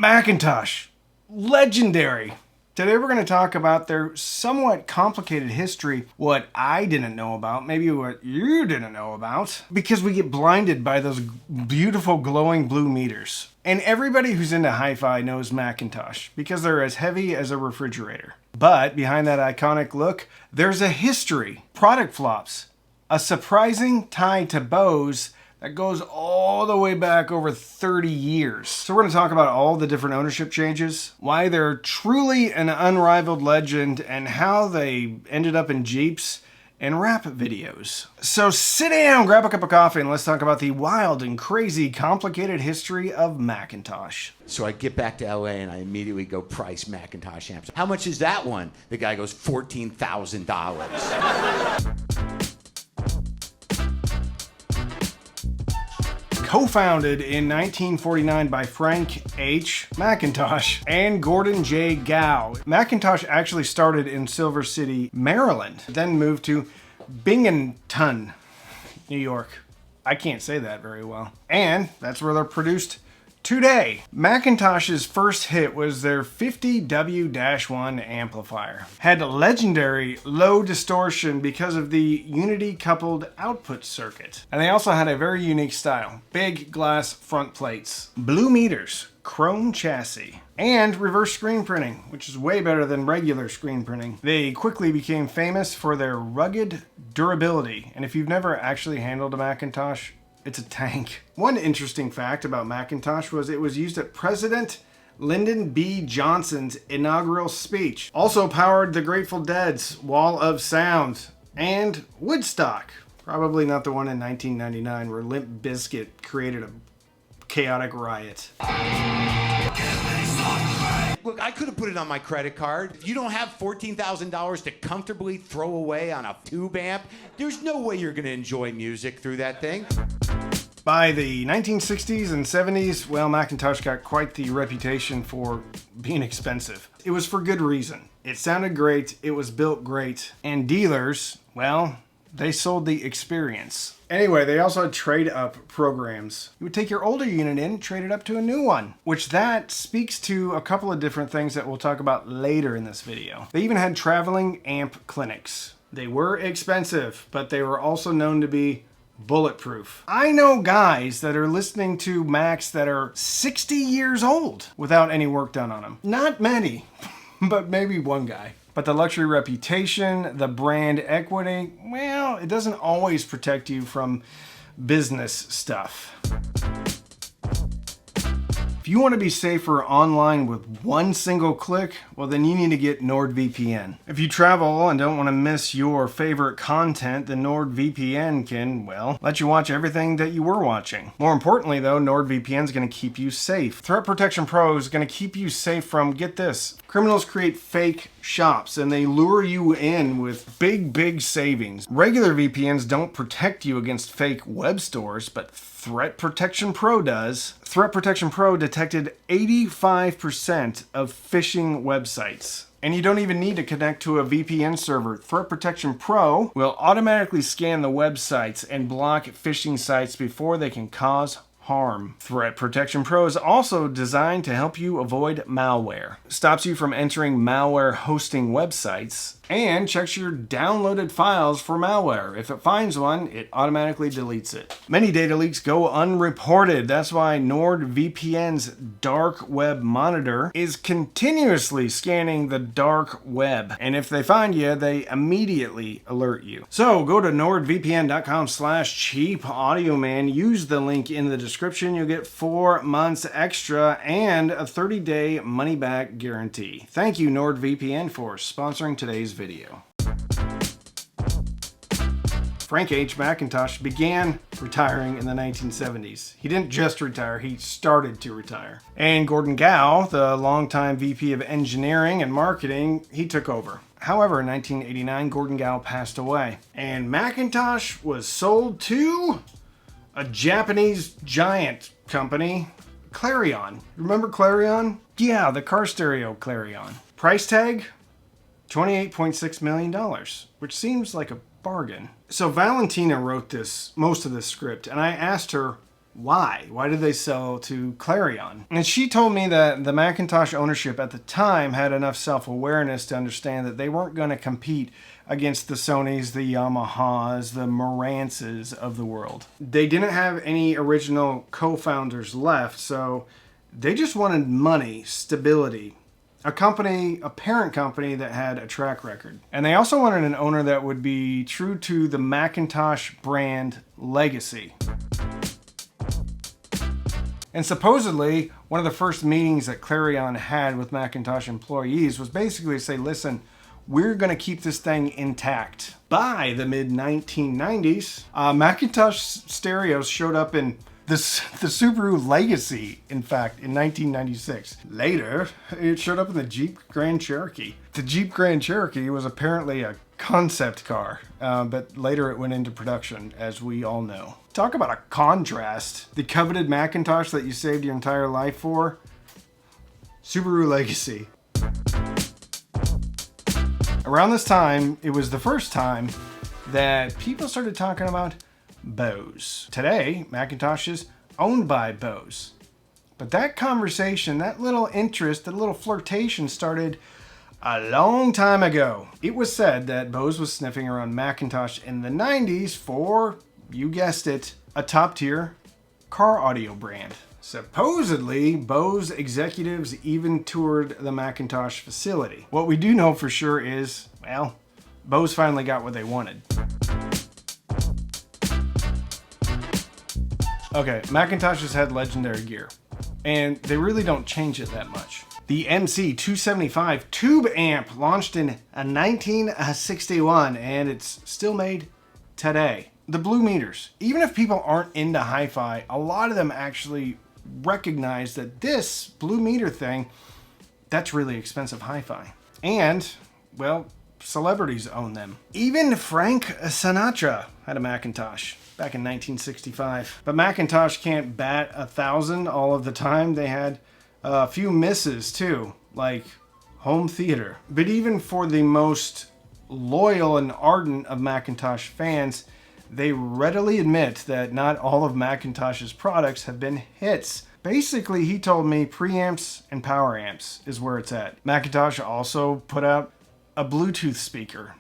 Macintosh, legendary. Today we're going to talk about their somewhat complicated history, what I didn't know about, maybe what you didn't know about, because we get blinded by those beautiful glowing blue meters. And everybody who's into hi-fi knows Macintosh, because they're as heavy as a refrigerator. But behind that iconic look, there's a history, product flops, a surprising tie to Bose that goes all the way back over 30 years. So we're going to talk about all the different ownership changes, why they're truly an unrivaled legend, and how they ended up in Jeeps and rap videos. So sit down, grab a cup of coffee, and let's talk about the wild and crazy complicated history of Macintosh. So I get back to LA and I immediately go price Macintosh amps. How much is that one? The guy goes $14,000. Co-founded in 1949 by Frank H. McIntosh and Gordon J. Gow. Macintosh actually started in Silver City, Maryland, then moved to Binghamton, New York. I can't say that very well. And that's where they're produced today. Macintosh's first hit was their 50W-1 amplifier. Had legendary low distortion because of the unity coupled output circuit. And they also had a very unique style. Big glass front plates, blue meters, chrome chassis, and reverse screen printing, which is way better than regular screen printing. They quickly became famous for their rugged durability. And if you've never actually handled a Macintosh, it's a tank. One interesting fact about Macintosh was it was used at President Lyndon B. Johnson's inaugural speech. Also powered the Grateful Dead's Wall of Sound and Woodstock. Probably not the one in 1999 where Limp Bizkit created a chaotic riot. Look, I could have put it on my credit card. If you don't have $14,000 to comfortably throw away on a tube amp, there's no way you're going to enjoy music through that thing. By the 1960s and 70s, well, Macintosh got quite the reputation for being expensive. It was for good reason. It sounded great, it was built great, and dealers, well, they sold the experience. Anyway, they also had trade-up programs. You would take your older unit in and trade it up to a new one, which that speaks to a couple of different things that we'll talk about later in this video. They even had traveling amp clinics. They were expensive, but they were also known to be bulletproof. I know guys that are listening to Macs that are 60 years old without any work done on them. Not many, but maybe one guy. But the luxury reputation, the brand equity, well, it doesn't always protect you from business stuff. If you want to be safer online with one single click, well then you need to get NordVPN. If you travel and don't want to miss your favorite content, then NordVPN can, well, let you watch everything that you were watching. More importantly though, NordVPN is going to keep you safe. Threat Protection Pro is going to keep you safe from, get this, criminals create fake shops and they lure you in with big savings. Regular VPNs don't protect you against fake web stores, but Threat Protection Pro does. Threat Protection Pro detected 85% of phishing websites. And you don't even need to connect to a VPN server. Threat Protection Pro will automatically scan the websites and block phishing sites before they can cause harm. Threat Protection Pro is also designed to help you avoid malware. Stops you from entering malware hosting websites and checks your downloaded files for malware. If it finds one, it automatically deletes it. Many data leaks go unreported. That's why NordVPN's dark web monitor is continuously scanning the dark web. And if they find you, they immediately alert you. So go to nordvpn.com/cheapaudioman. Use the link in the description. You'll get 4 months extra and a 30-day money-back guarantee. Thank you, NordVPN, for sponsoring today's video. Frank H. McIntosh began retiring in the 1970s. He didn't just retire, he started to retire. And Gordon Gow, the longtime VP of Engineering and Marketing, he took over. However, in 1989, Gordon Gow passed away. And Macintosh was sold to a Japanese giant company, Clarion. Remember Clarion? Yeah, the car stereo Clarion. Price tag? $28.6 million, which seems like a bargain. So Valentina wrote most of this script, and I asked her, Why? Why did they sell to Clarion? And she told me that the Macintosh ownership at the time had enough self-awareness to understand that they weren't going to compete against the Sonys, the Yamahas, the Marantzes of the world. They didn't have any original co-founders left, so they just wanted money, stability, a parent company that had a track record. And they also wanted an owner that would be true to the Macintosh brand legacy. And supposedly, one of the first meetings that Clarion had with Macintosh employees was basically to say, listen, we're going to keep this thing intact. By the mid-1990s, Macintosh stereos showed up in the Subaru Legacy, in fact, in 1996. Later, it showed up in the Jeep Grand Cherokee. The Jeep Grand Cherokee was apparently a concept car, but later it went into production, as we all know. Talk about a contrast. The coveted Macintosh that you saved your entire life for, Subaru Legacy. Around this time, it was the first time that people started talking about Bose. Today, Macintosh is owned by Bose. But that conversation, that little interest, that little flirtation started a long time ago. It was said that Bose was sniffing around Macintosh in the 90s for, you guessed it, a top-tier car audio brand. Supposedly, Bose executives even toured the Macintosh facility. What we do know for sure is, well, Bose finally got what they wanted. Okay, Macintosh has had legendary gear, and they really don't change it that much. The MC275 tube amp launched in 1961, and it's still made today. The Blue Meters, even if people aren't into hi-fi, a lot of them actually recognize that this Blue Meter thing, that's really expensive hi-fi. And, well, celebrities own them. Even Frank Sinatra had a Macintosh back in 1965. But Macintosh can't bat 1,000 all of the time. They had a few misses too, like home theater. But even for the most loyal and ardent of Macintosh fans, they readily admit that not all of Macintosh's products have been hits. Basically, he told me preamps and power amps is where it's at. Macintosh also put out a Bluetooth speaker.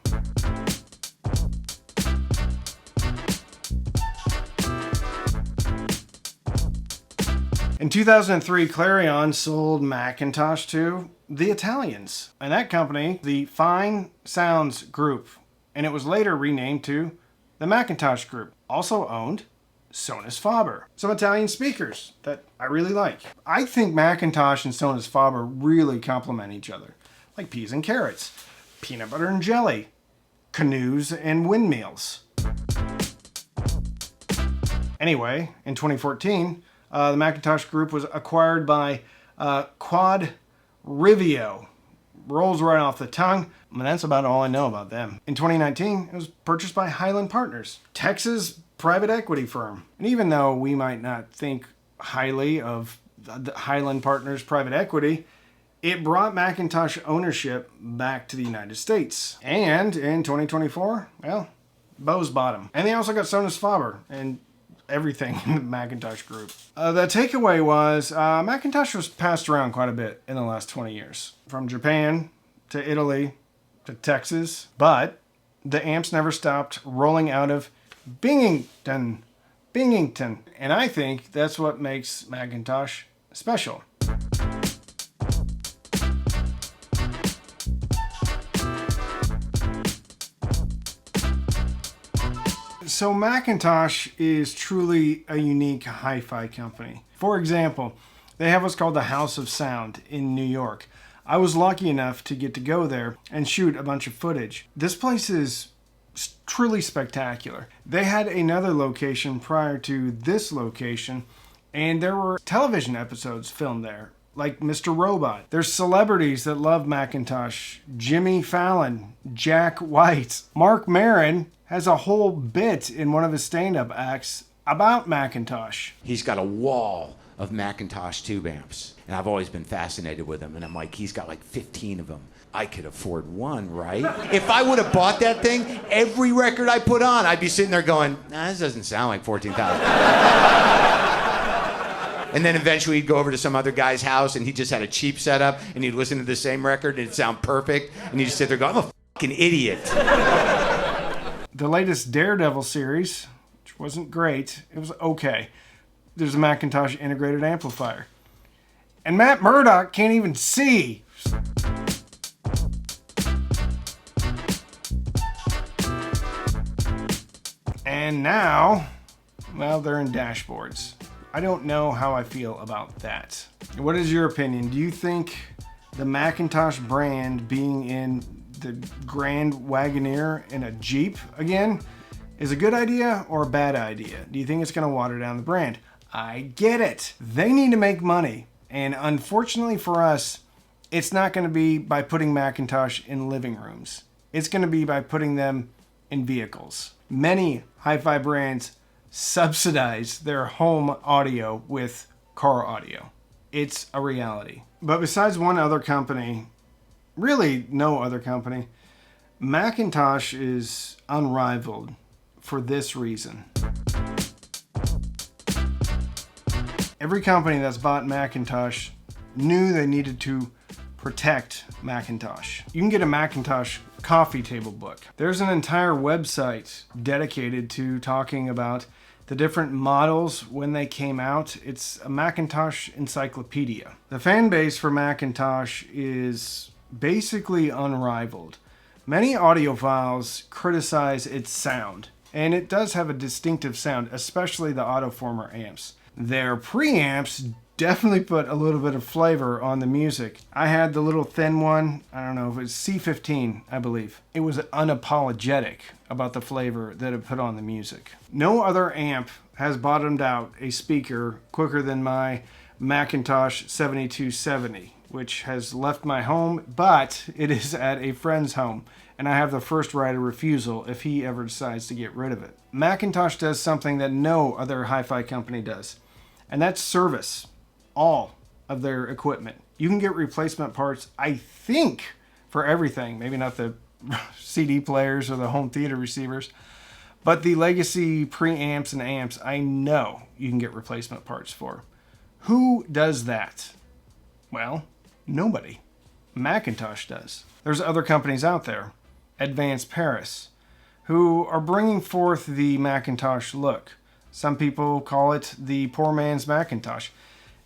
In 2003, Clarion sold Macintosh to the Italians, and that company, the Fine Sounds Group, and it was later renamed to the Macintosh Group, also owned Sonus Faber. Some Italian speakers that I really like. I think Macintosh and Sonus Faber really complement each other, like peas and carrots, peanut butter and jelly, canoes and windmills. Anyway, in 2014, the Macintosh Group was acquired by Quad Rivio. Rolls right off the tongue, and that's about all I know about them. In 2019, it was purchased by Highland Partners, Texas private equity firm. And even though we might not think highly of the Highland Partners private equity, it brought Macintosh ownership back to the United States. And in 2024, well, Bose bought them. And they also got Sonus Faber and everything in the Macintosh Group. The takeaway was Macintosh was passed around quite a bit in the last 20 years. From Japan to Italy to Texas. But the amps never stopped rolling out of Binghamton. And I think that's what makes Macintosh special. So Macintosh is truly a unique hi-fi company. For example, they have what's called the House of Sound in New York. I was lucky enough to get to go there and shoot a bunch of footage. This place is truly spectacular. They had another location prior to this location, and there were television episodes filmed there, like Mr. Robot. There's celebrities that love Macintosh. Jimmy Fallon, Jack White, Mark Maron has a whole bit in one of his stand-up acts about Macintosh. He's got a wall of Macintosh tube amps, and I've always been fascinated with him, and I'm like, he's got like 15 of them. I could afford one, right? If I would have bought that thing, every record I put on, I'd be sitting there going, nah, this doesn't sound like 14,000. And then eventually he'd go over to some other guy's house and he just had a cheap setup and he'd listen to the same record and it'd sound perfect. And he'd just sit there going, I'm a fucking idiot. The latest Daredevil series, which wasn't great, it was okay. There's a Macintosh integrated amplifier. And Matt Murdock can't even see. And now, well, they're in dashboards. I don't know how I feel about that. What is your opinion? Do you think the Macintosh brand being in the Grand Wagoneer in a Jeep again is a good idea or a bad idea? Do you think it's going to water down the brand? I get it. They need to make money. And unfortunately for us, it's not going to be by putting Macintosh in living rooms. It's going to be by putting them in vehicles. Many hi-fi brands subsidize their home audio with car audio. It's a reality. But besides one other company, really no other company, Macintosh is unrivaled for this reason. Every company that's bought Macintosh knew they needed to protect Macintosh. You can get a Macintosh coffee table book. There's an entire website dedicated to talking about the different models when they came out. It's a Macintosh encyclopedia. The fan base for Macintosh is basically unrivaled. Many audiophiles criticize its sound, and it does have a distinctive sound, especially the Autoformer amps. Their preamps definitely put a little bit of flavor on the music. I had the little thin one, I don't know if it was C15, I believe. It was unapologetic about the flavor that it put on the music. No other amp has bottomed out a speaker quicker than my Macintosh 7270, which has left my home, but it is at a friend's home, and I have the first right of refusal if he ever decides to get rid of it. Macintosh does something that no other hi-fi company does, and that's service all of their equipment. You can get replacement parts, I think, for everything. Maybe not the CD players or the home theater receivers, but the legacy preamps and amps, I know you can get replacement parts for. Who does that? Well, nobody. Macintosh does. There's other companies out there, Advanced Paris, who are bringing forth the Macintosh look. Some people call it the poor man's Macintosh.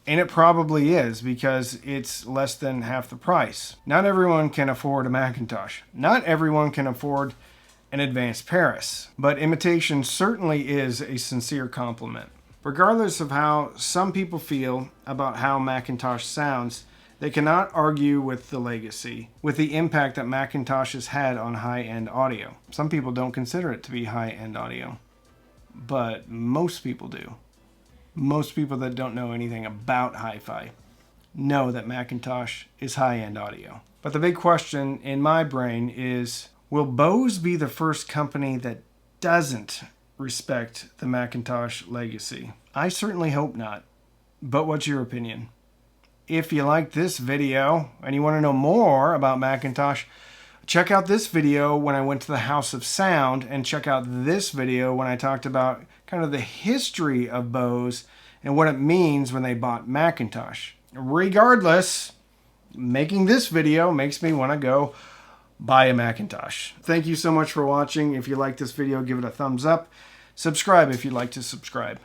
And it probably is, because it's less than half the price. Not everyone can afford a Macintosh. Not everyone can afford an Advanced Paris. But imitation certainly is a sincere compliment. Regardless of how some people feel about how Macintosh sounds, they cannot argue with the legacy, with the impact that Macintosh has had on high-end audio. Some people don't consider it to be high-end audio, but most people do. Most people that don't know anything about hi-fi know that Macintosh is high-end audio. But the big question in my brain is, will Bose be the first company that doesn't respect the Macintosh legacy? I certainly hope not. But what's your opinion? If you like this video and you want to know more about Macintosh, check out this video when I went to the House of Sound, and check out this video when I talked about kind of the history of Bose and what it means when they bought Macintosh. Regardless, making this video makes me want to go buy a Macintosh. Thank you so much for watching. If you like this video, give it a thumbs up. Subscribe if you'd like to subscribe.